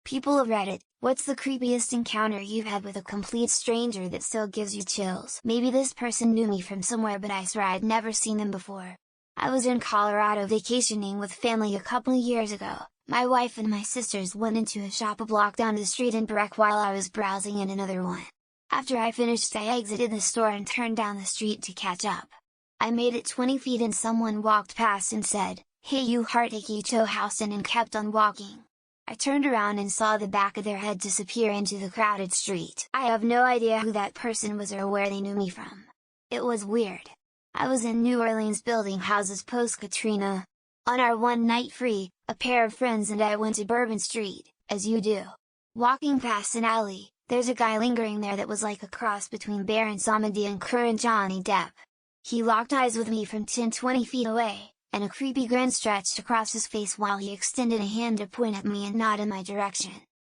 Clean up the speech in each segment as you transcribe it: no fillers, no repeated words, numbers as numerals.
People of Reddit, what's the creepiest encounter you've had with a complete stranger that still gives you chills? Maybe this person knew me from somewhere, but I swear I'd never seen them before. I was in Colorado vacationing with family a couple years ago. My wife and my sisters went into a shop a block down the street in Breck while I was browsing in another one. After I finished, I exited the store and turned down the street to catch up. I made it 20 feet and someone walked past and said, "Hey you heartache Cho Houston," and kept on walking. I turned around and saw the back of their head disappear into the crowded street. I have no idea who that person was or where they knew me from. It was weird. I was in New Orleans building houses post-Katrina. On our one night free, a pair of friends and I went to Bourbon Street, as you do. Walking past an alley, there's a guy lingering there that was like a cross between Baron Samedi and current Johnny Depp. He locked eyes with me from 10-20 feet away, and a creepy grin stretched across his face while he extended a hand to point at me and nod in my direction.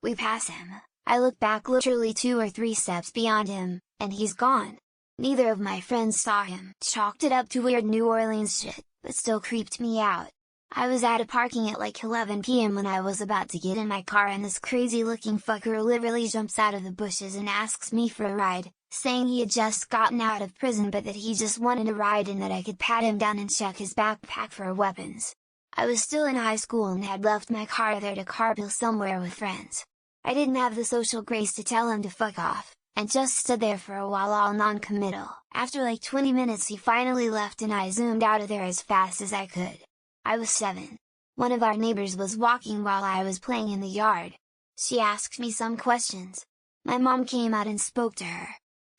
We pass him. I look back literally 2 or 3 steps beyond him, and he's gone. Neither of my friends saw him. Chalked it up to weird New Orleans shit, but still creeped me out. I was at a parking at like 11 p.m. when I was about to get in my car and this crazy looking fucker literally jumps out of the bushes and asks me for a ride, saying he had just gotten out of prison but that he just wanted a ride and that I could pat him down and check his backpack for weapons. I was still in high school and had left my car there to carpool somewhere with friends. I didn't have the social grace to tell him to fuck off, and just stood there for a while all non-committal. After like 20 minutes he finally left and I zoomed out of there as fast as I could. I was 7. One of our neighbors was walking while I was playing in the yard. She asked me some questions. My mom came out and spoke to her.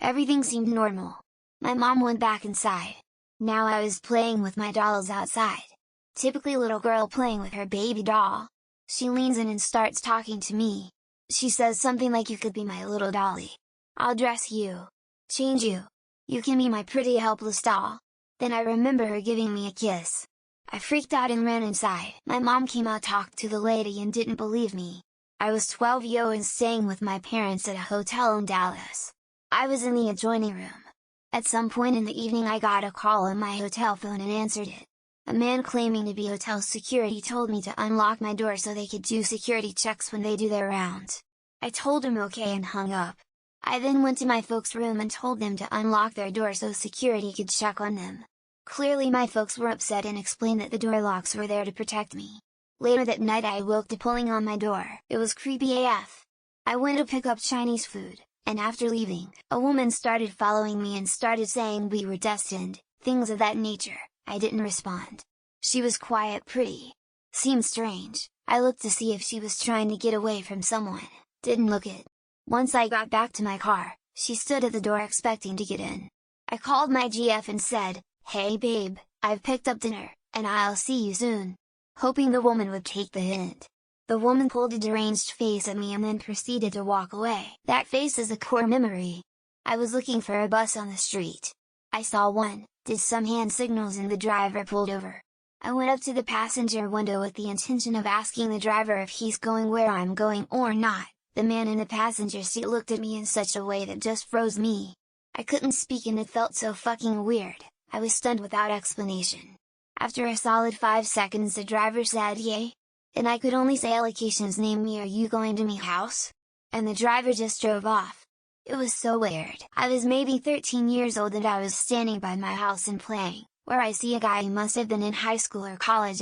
Everything seemed normal. My mom went back inside. Now I was playing with my dolls outside. Typically little girl playing with her baby doll. She leans in and starts talking to me. She says something like, "You could be my little dolly. I'll dress you. Change you. You can be my pretty helpless doll." Then I remember her giving me a kiss. I freaked out and ran inside. My mom came out, talked to the lady and didn't believe me. I was 12 and staying with my parents at a hotel in Dallas. I was in the adjoining room. At some point in the evening I got a call on my hotel phone and answered it. A man claiming to be hotel security told me to unlock my door so they could do security checks when they do their rounds. I told him okay and hung up. I then went to my folks' room and told them to unlock their door so security could check on them. Clearly my folks were upset and explained that the door locks were there to protect me. Later that night I woke to pulling on my door. It was creepy AF. I went to pick up Chinese food, and after leaving, a woman started following me and started saying we were destined, things of that nature. I didn't respond. She was quiet, pretty. Seemed strange. I looked to see if she was trying to get away from someone. Didn't look it. Once I got back to my car, she stood at the door expecting to get in. I called my GF and said, "Hey babe, I've picked up dinner, and I'll see you soon," hoping the woman would take the hint. The woman pulled a deranged face at me and then proceeded to walk away. That face is a core memory. I was looking for a bus on the street. I saw one, did some hand signals and the driver pulled over. I went up to the passenger window with the intention of asking the driver if he's going where I'm going or not. The man in the passenger seat looked at me in such a way that just froze me. I couldn't speak and it felt so fucking weird. I was stunned without explanation. After a solid 5 seconds the driver said yay, and I could only say allocations name me, "Are you going to me house?" And the driver just drove off. It was so weird. I was maybe 13 years old and I was standing by my house and playing, where I see a guy who must have been in high school or college.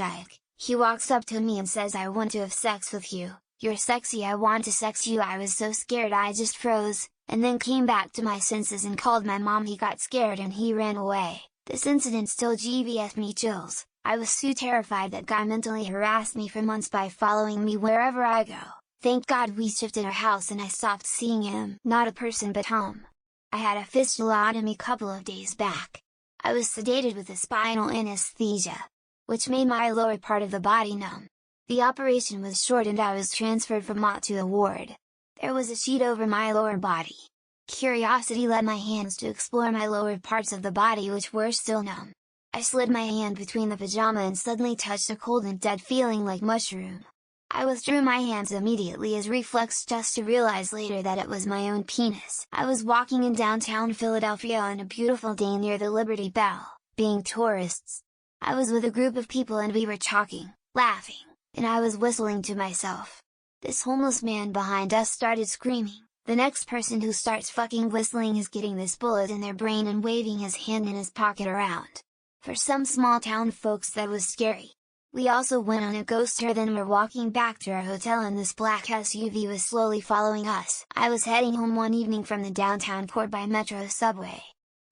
He walks up to me and says, "I want to have sex with you. You're sexy, I want to sex you." I was so scared I just froze, and then came back to my senses and called my mom. He got scared and he ran away. This incident still gives me chills. I was so terrified that guy mentally harassed me for months by following me wherever I go. Thank God we shifted our house and I stopped seeing him. Not a person but home. I had a fistulotomy couple of days back. I was sedated with a spinal anesthesia, which made my lower part of the body numb. The operation was short and I was transferred from OT to a ward. There was a sheet over my lower body. Curiosity led my hands to explore my lower parts of the body which were still numb. I slid my hand between the pajama and suddenly touched a cold and dead feeling like mushroom. I withdrew my hands immediately as reflex just to realize later that it was my own penis. I was walking in downtown Philadelphia on a beautiful day near the Liberty Bell, being tourists. I was with a group of people and we were talking, laughing, and I was whistling to myself. This homeless man behind us started screaming. The next person who starts fucking whistling is getting this bullet in their brain and waving his hand in his pocket around. For some small town folks that was scary. We also went on a ghost tour, then were walking back to our hotel and this black SUV was slowly following us. I was heading home one evening from the downtown core by metro subway.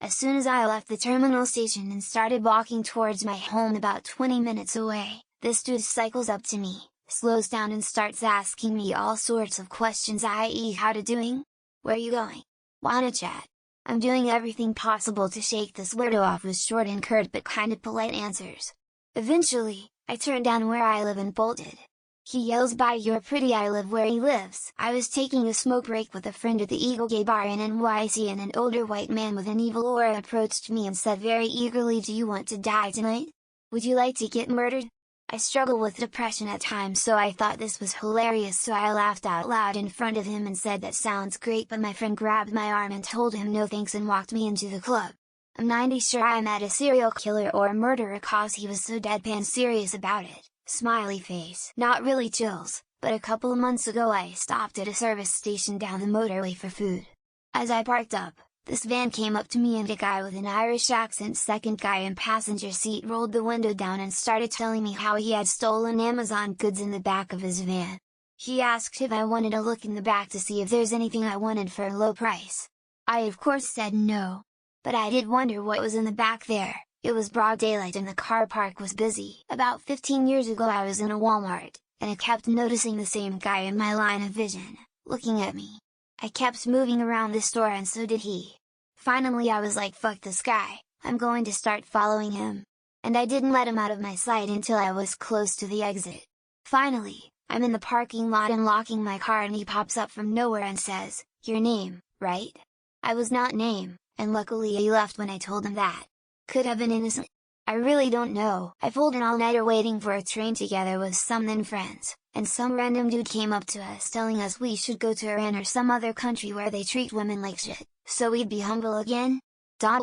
As soon as I left the terminal station and started walking towards my home about 20 minutes away, this dude cycles up to me, slows down and starts asking me all sorts of questions, i.e. how to doing? Where you going? Wanna chat? I'm doing everything possible to shake this weirdo off with short and curt but kinda polite answers. Eventually, I turned down where I live and bolted. He yells, "Bye, you're pretty, I live where he lives." I was taking a smoke break with a friend at the Eagle Gay Bar in NYC and an older white man with an evil aura approached me and said very eagerly, "Do you want to die tonight? Would you like to get murdered?" I struggle with depression at times, so I thought this was hilarious, so I laughed out loud in front of him and said that sounds great, but my friend grabbed my arm and told him no thanks and walked me into the club. I'm 90 sure I met a serial killer or a murderer cause he was so deadpan serious about it, smiley face. Not really chills, but a couple of months ago I stopped at a service station down the motorway for food. As I parked up, this van came up to me and a guy with an Irish accent, second guy in passenger seat, rolled the window down and started telling me how he had stolen Amazon goods in the back of his van. He asked if I wanted to look in the back to see if there's anything I wanted for a low price. I of course said no. But I did wonder what was in the back there. It was broad daylight and the car park was busy. About 15 years ago I was in a Walmart, and I kept noticing the same guy in my line of vision, looking at me. I kept moving around the store and so did he. Finally I was like, fuck this guy, I'm going to start following him. And I didn't let him out of my sight until I was close to the exit. Finally, I'm in the parking lot unlocking my car and he pops up from nowhere and says, "Your name, right?" I was not name. And luckily he left when I told him that. Could have been innocent. I really don't know. I pulled an all-nighter waiting for a train together with some then friends, and some random dude came up to us telling us we should go to Iran or some other country where they treat women like shit, so we'd be humble again?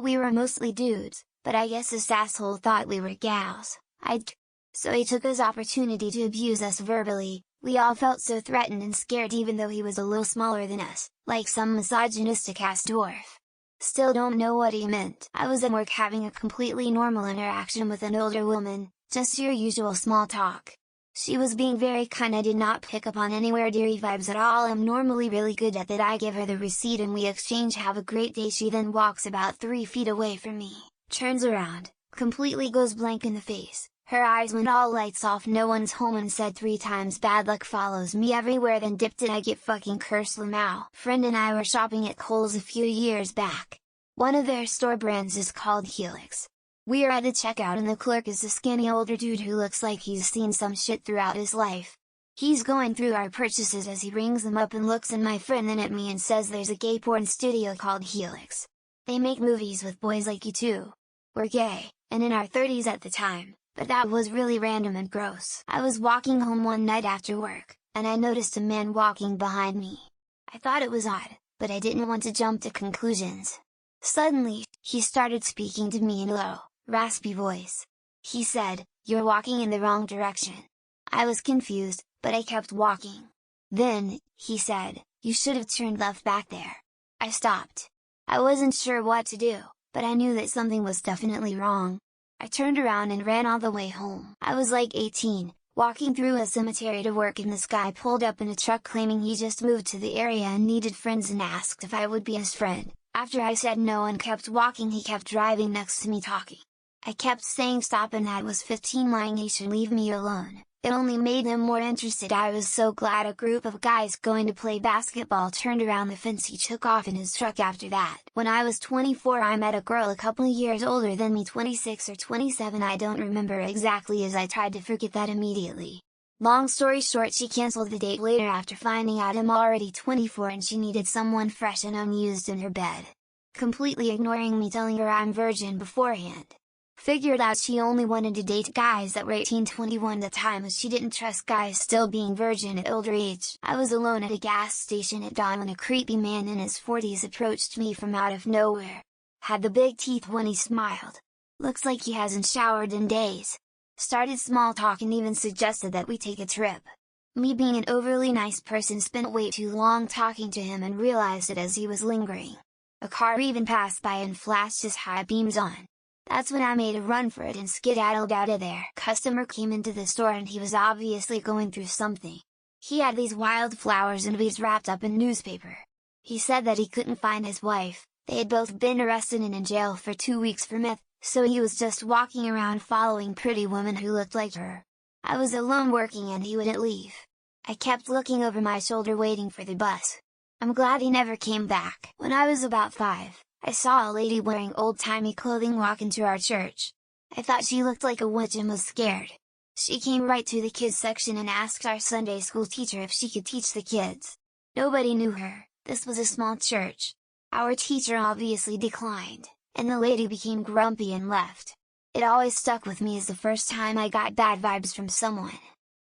We were mostly dudes, but I guess this asshole thought we were gals. So he took his opportunity to abuse us verbally. We all felt so threatened and scared even though he was a little smaller than us, like some misogynistic ass dwarf. Still don't know what he meant. I was at work having a completely normal interaction with an older woman, just your usual small talk. She was being very kind. I did not pick up on any weird-eerie vibes at all. I'm normally really good at that. I give her the receipt and we exchange "have a great day." She then walks about 3 feet away from me, turns around, completely goes blank in the face. Her eyes went all lights off, "No one's home," and said 3 times, "Bad luck follows me everywhere." Then dipped it. I get fucking curse Lamau. Friend and I were shopping at Kohl's a few years back. One of their store brands is called Helix. We are at the checkout and the clerk is a skinny older dude who looks like he's seen some shit throughout his life. He's going through our purchases as he rings them up and looks at my friend then at me and says there's a gay porn studio called Helix. They make movies with boys like you too. We're gay, and in our 30s at the time. But that was really random and gross. I was walking home one night after work, and I noticed a man walking behind me. I thought it was odd, but I didn't want to jump to conclusions. Suddenly, he started speaking to me in a low, raspy voice. He said, "You're walking in the wrong direction." I was confused, but I kept walking. Then, he said, "You should have turned left back there." I stopped. I wasn't sure what to do, but I knew that something was definitely wrong. I turned around and ran all the way home. I was like 18, walking through a cemetery to work, and this guy pulled up in a truck claiming he just moved to the area and needed friends and asked if I would be his friend. After I said no and kept walking, he kept driving next to me talking. I kept saying stop and that was 15 lying he should leave me alone. It only made him more interested. I was so glad. A group of guys going to play basketball turned around the fence. He took off in his truck after that. When I was 24 I met a girl a couple years older than me, 26 or 27, I don't remember exactly, as I tried to forget that immediately. Long story short, she canceled the date later after finding out I'm already 24 and she needed someone fresh and unused in her bed. Completely ignoring me telling her I'm virgin beforehand. Figured out she only wanted to date guys that were 18-21 at the time, as she didn't trust guys still being virgin at older age. I was alone at a gas station at dawn when a creepy man in his 40s approached me from out of nowhere. Had the big teeth when he smiled. Looks like he hasn't showered in days. Started small talk and even suggested that we take a trip. Me being an overly nice person spent way too long talking to him and realized it as he was lingering. A car even passed by and flashed his high beams on. That's when I made a run for it and skedaddled out of there. Customer came into the store and he was obviously going through something. He had these wildflowers and bees wrapped up in newspaper. He said that he couldn't find his wife, they had both been arrested and in jail for 2 weeks for meth, so he was just walking around following pretty women who looked like her. I was alone working and he wouldn't leave. I kept looking over my shoulder waiting for the bus. I'm glad he never came back. When I was about 5, I saw a lady wearing old-timey clothing walk into our church. I thought she looked like a witch and was scared. She came right to the kids section and asked our Sunday school teacher if she could teach the kids. Nobody knew her, this was a small church. Our teacher obviously declined, and the lady became grumpy and left. It always stuck with me as the first time I got bad vibes from someone.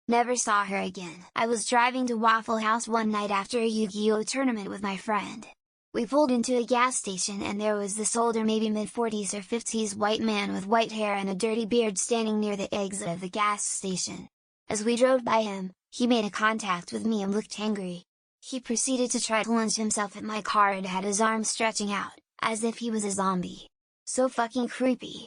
Never saw her again. I was driving to Waffle House one night after a Yu-Gi-Oh tournament with my friend. We pulled into a gas station and there was this older, maybe mid-40s or 50s white man with white hair and a dirty beard standing near the exit of the gas station. As we drove by him, he made a contact with me and looked angry. He proceeded to try to lunge himself at my car and had his arms stretching out, as if he was a zombie. So fucking creepy.